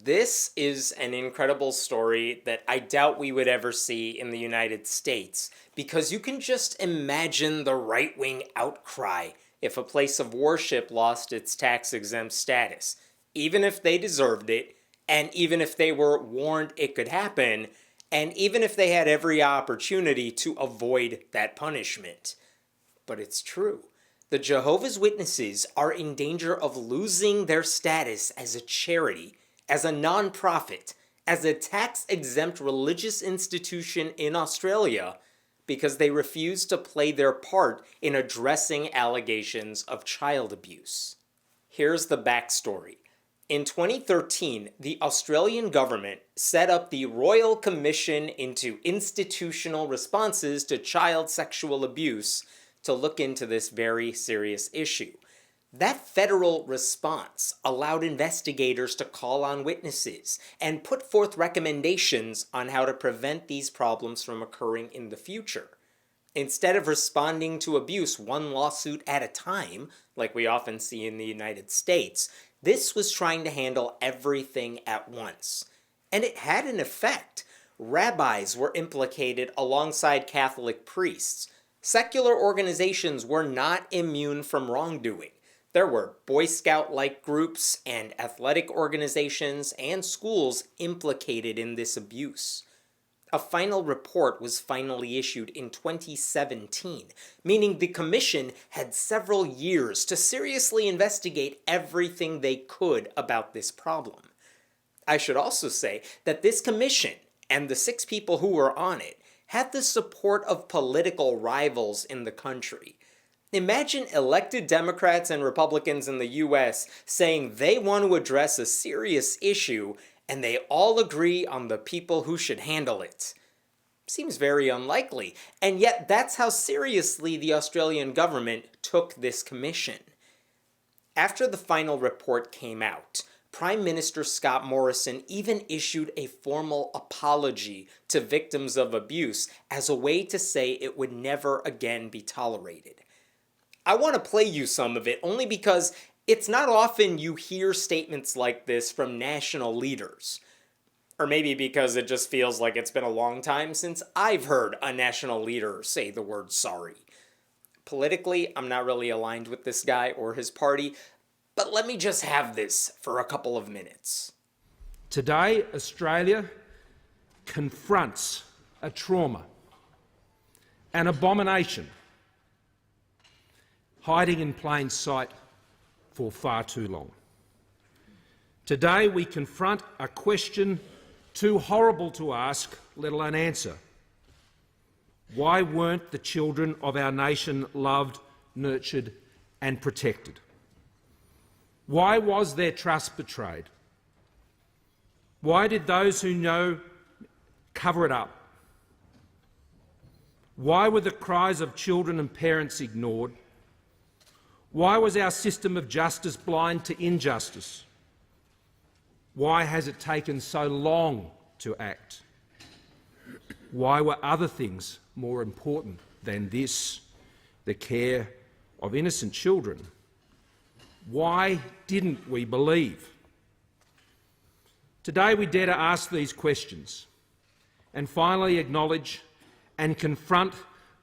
This is an incredible story that I doubt we would ever see in the United States, because you can just imagine the right wing outcry if a place of worship lost its tax exempt status, even if they deserved it, and even if they were warned it could happen, and even if they had every opportunity to avoid that punishment. But it's true. The Jehovah's Witnesses are in danger of losing their status as a charity, as a non-profit, as a tax-exempt religious institution in Australia, because they refuse to play their part in addressing allegations of child abuse. Here's the backstory. In 2013, the Australian government set up the Royal Commission into Institutional Responses to Child Sexual Abuse to look into this very serious issue. That federal response allowed investigators to call on witnesses and put forth recommendations on how to prevent these problems from occurring in the future. Instead of responding to abuse one lawsuit at a time, like we often see in the United States, this was trying to handle everything at once. And it had an effect. Rabbis were implicated alongside Catholic priests. Secular organizations were not immune from wrongdoing. There were Boy Scout-like groups and athletic organizations and schools implicated in this abuse. A final report was finally issued in 2017, meaning the commission had several years to seriously investigate everything they could about this problem. I should also say that this commission and the 6 people who were on it had the support of political rivals in the country. Imagine elected Democrats and Republicans in the US saying they want to address a serious issue and they all agree on the people who should handle it. Seems very unlikely, and yet that's how seriously the Australian government took this commission. After the final report came out, Prime Minister Scott Morrison even issued a formal apology to victims of abuse as a way to say it would never again be tolerated. I want to play you some of it only because it's not often you hear statements like this from national leaders. Or maybe because it just feels like it's been a long time since I've heard a national leader say the word sorry. Politically, I'm not really aligned with this guy or his party, but let me just have this for a couple of minutes. Today, Australia confronts a trauma, an abomination, hiding in plain sight for far too long. Today we confront a question too horrible to ask, let alone answer. Why weren't the children of our nation loved, nurtured and protected? Why was their trust betrayed? Why did those who know cover it up? Why were the cries of children and parents ignored? Why was our system of justice blind to injustice? Why has it taken so long to act? Why were other things more important than this, the care of innocent children? Why didn't we believe? Today we dare to ask these questions and finally acknowledge and confront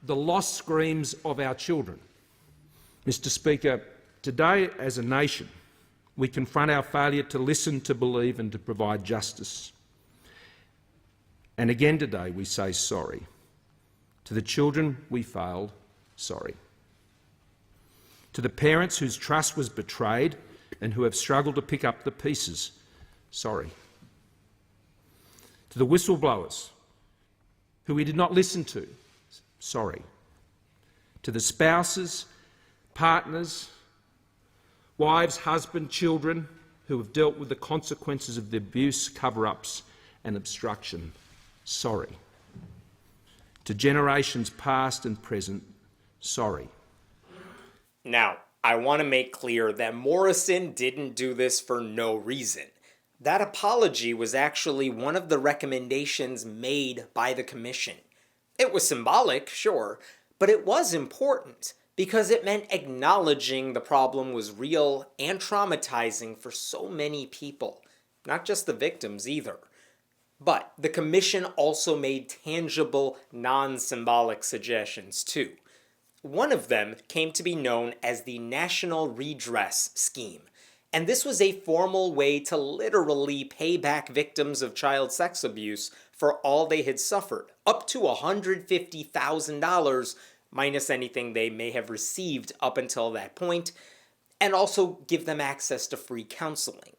the lost screams of our children. Mr. Speaker, today as a nation we confront our failure to listen, to believe and to provide justice. And again today we say sorry. To the children we failed, sorry. To the parents whose trust was betrayed and who have struggled to pick up the pieces, sorry. To the whistleblowers who we did not listen to, sorry. To the spouses, partners, wives, husbands, children who have dealt with the consequences of the abuse, cover-ups and obstruction, sorry. To generations past and present, sorry. Now, I want to make clear that Morrison didn't do this for no reason. That apology was actually one of the recommendations made by the commission. It was symbolic, sure, but it was important because it meant acknowledging the problem was real and traumatizing for so many people. not just the victims either. But the commission also made tangible, non-symbolic suggestions too. One of them came to be known as the National Redress Scheme, and this was a formal way to literally pay back victims of child sex abuse for all they had suffered, up to $150,000 minus anything they may have received up until that point, and also give them access to free counseling.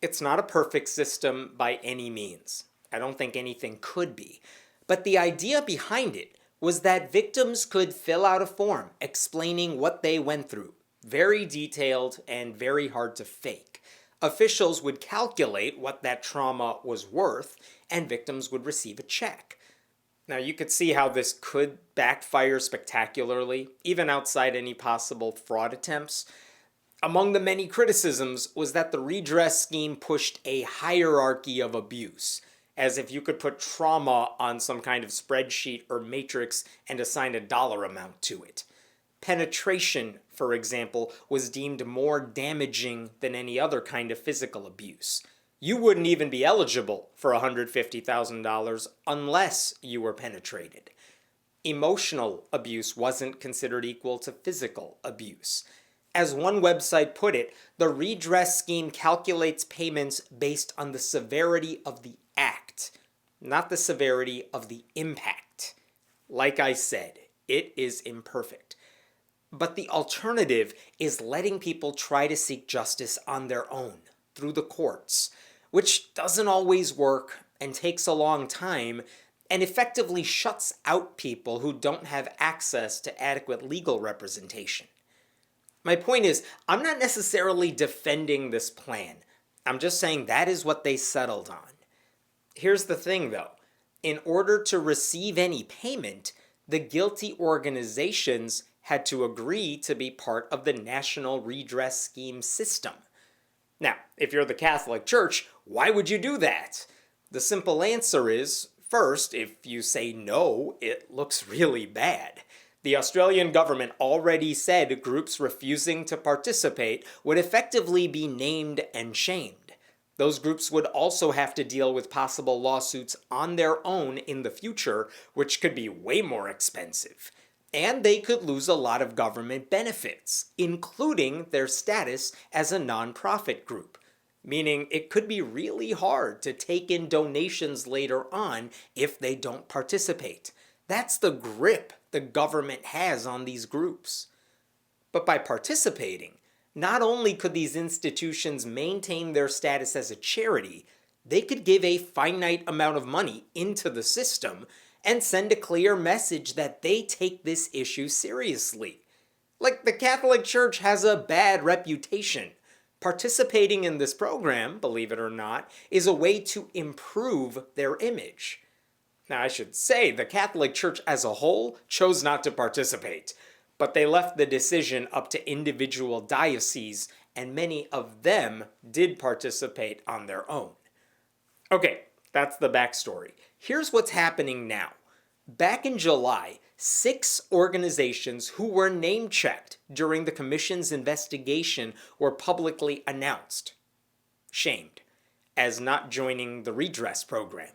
It's not a perfect system by any means. I don't think anything could be. But the idea behind it was that victims could fill out a form explaining what they went through. Very detailed and very hard to fake. Officials would calculate what that trauma was worth, and victims would receive a check. Now, you could see how this could backfire spectacularly, even outside any possible fraud attempts. Among the many criticisms was that the redress scheme pushed a hierarchy of abuse, as if you could put trauma on some kind of spreadsheet or matrix and assign a dollar amount to it. Penetration, for example, was deemed more damaging than any other kind of physical abuse. You wouldn't even be eligible for $150,000 unless you were penetrated. Emotional abuse wasn't considered equal to physical abuse. As one website put it, the redress scheme calculates payments based on the severity of the act, not the severity of the impact. Like I said, it is imperfect. But the alternative is letting people try to seek justice on their own, through the courts, which doesn't always work and takes a long time, and effectively shuts out people who don't have access to adequate legal representation. My point is, I'm not necessarily defending this plan. I'm just saying that is what they settled on. Here's the thing, though. In order to receive any payment, the guilty organizations had to agree to be part of the National Redress Scheme system. Now, if you're the Catholic Church, why would you do that? The simple answer is, first, if you say no, it looks really bad. The Australian government already said groups refusing to participate would effectively be named and shamed. Those groups would also have to deal with possible lawsuits on their own in the future, which could be way more expensive. And they could lose a lot of government benefits, including their status as a nonprofit group. Meaning it could be really hard to take in donations later on if they don't participate. That's the grip the government has on these groups. But by participating, not only could these institutions maintain their status as a charity, they could give a finite amount of money into the system and send a clear message that they take this issue seriously. Like, the Catholic Church has a bad reputation. Participating in this program, believe it or not, is a way to improve their image. Now, I should say the Catholic Church as a whole chose not to participate, but they left the decision up to individual dioceses, and many of them did participate on their own. Okay, that's the backstory. Here's what's happening now. Back in July, 6 organizations who were name-checked during the Commission's investigation were publicly announced, shamed, as not joining the redress program.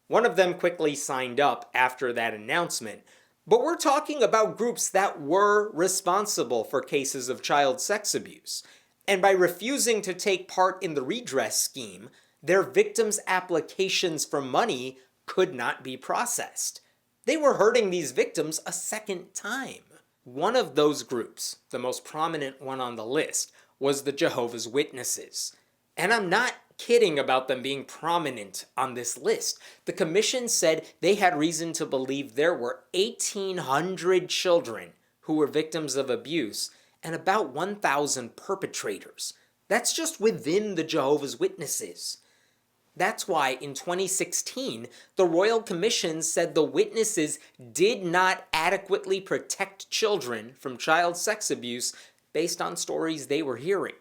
One of them quickly signed up after that announcement, but we're talking about groups that were responsible for cases of child sex abuse. And by refusing to take part in the redress scheme, their victims' applications for money could not be processed. They were hurting these victims a second time. One of those groups, the most prominent one on the list, was the Jehovah's Witnesses. And I'm not kidding about them being prominent on this list. The commission said they had reason to believe there were 1,800 children who were victims of abuse and about 1,000 perpetrators. That's just within the Jehovah's Witnesses. That's why in 2016, the Royal Commission said the witnesses did not adequately protect children from child sex abuse based on stories they were hearing.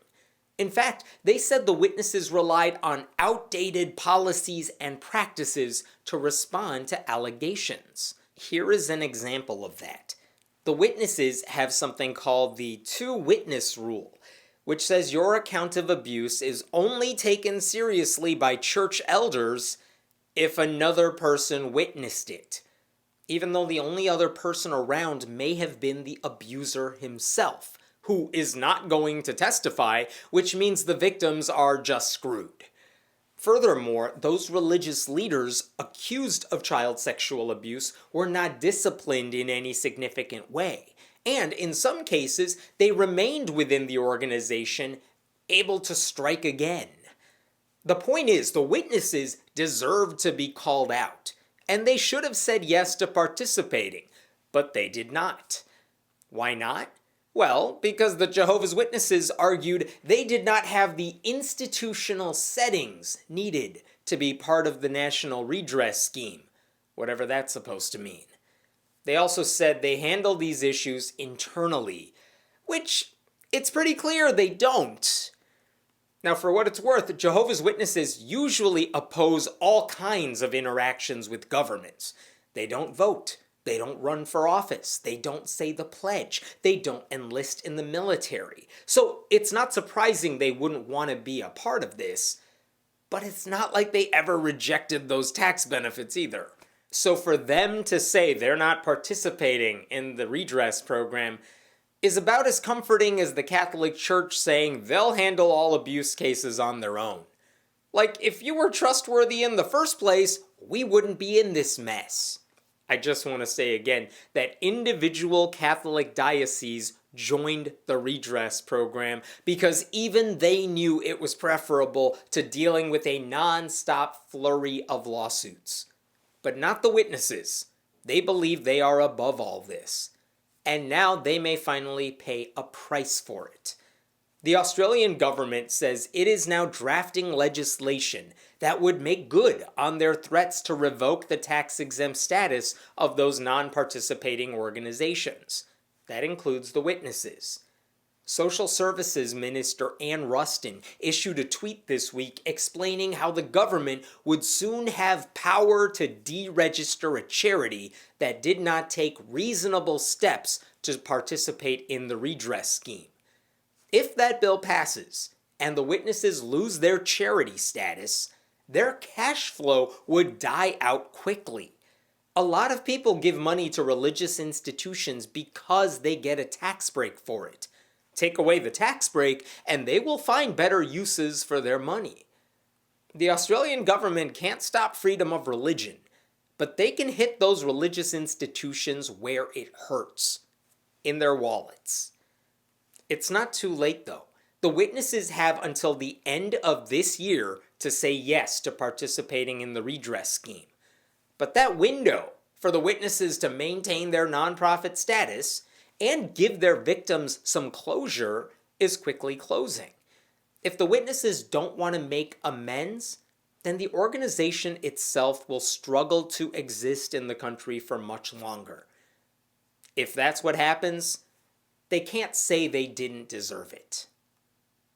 In fact, they said the witnesses relied on outdated policies and practices to respond to allegations. Here is an example of that. The witnesses have something called the two-witness rule, which says your account of abuse is only taken seriously by church elders if another person witnessed it, even though the only other person around may have been the abuser himself, who is not going to testify, which means the victims are just screwed. Furthermore, those religious leaders accused of child sexual abuse were not disciplined in any significant way, and in some cases, they remained within the organization, able to strike again. The point is, the witnesses deserved to be called out, and they should have said yes to participating, but they did not. Why not? Well, because the Jehovah's Witnesses argued they did not have the institutional settings needed to be part of the National Redress Scheme, whatever that's supposed to mean. They also said they handle these issues internally, which it's pretty clear they don't. Now, for what it's worth, Jehovah's Witnesses usually oppose all kinds of interactions with governments. They don't vote. They don't run for office. They don't say the pledge. They don't enlist in the military. So it's not surprising they wouldn't want to be a part of this. But it's not like they ever rejected those tax benefits either. So for them to say they're not participating in the redress program is about as comforting as the Catholic Church saying they'll handle all abuse cases on their own. Like, if you were trustworthy in the first place, we wouldn't be in this mess. I just want to say again that individual Catholic dioceses joined the redress program because even they knew it was preferable to dealing with a non-stop flurry of lawsuits. But not the witnesses. They believe they are above all this. And now they may finally pay a price for it. The Australian government says it is now drafting legislation that would make good on their threats to revoke the tax-exempt status of those non-participating organizations. That includes the witnesses. Social Services Minister Ann Rustin issued a tweet this week explaining how the government would soon have power to deregister a charity that did not take reasonable steps to participate in the redress scheme. If that bill passes and the witnesses lose their charity status, their cash flow would die out quickly. A lot of people give money to religious institutions because they get a tax break for it. Take away the tax break and they will find better uses for their money. The Australian government can't stop freedom of religion, but they can hit those religious institutions where it hurts, in their wallets. It's not too late though. The witnesses have until the end of this year to say yes to participating in the redress scheme. But that window for the witnesses to maintain their nonprofit status and give their victims some closure is quickly closing. If the witnesses don't want to make amends, then the organization itself will struggle to exist in the country for much longer. If that's what happens, they can't say they didn't deserve it.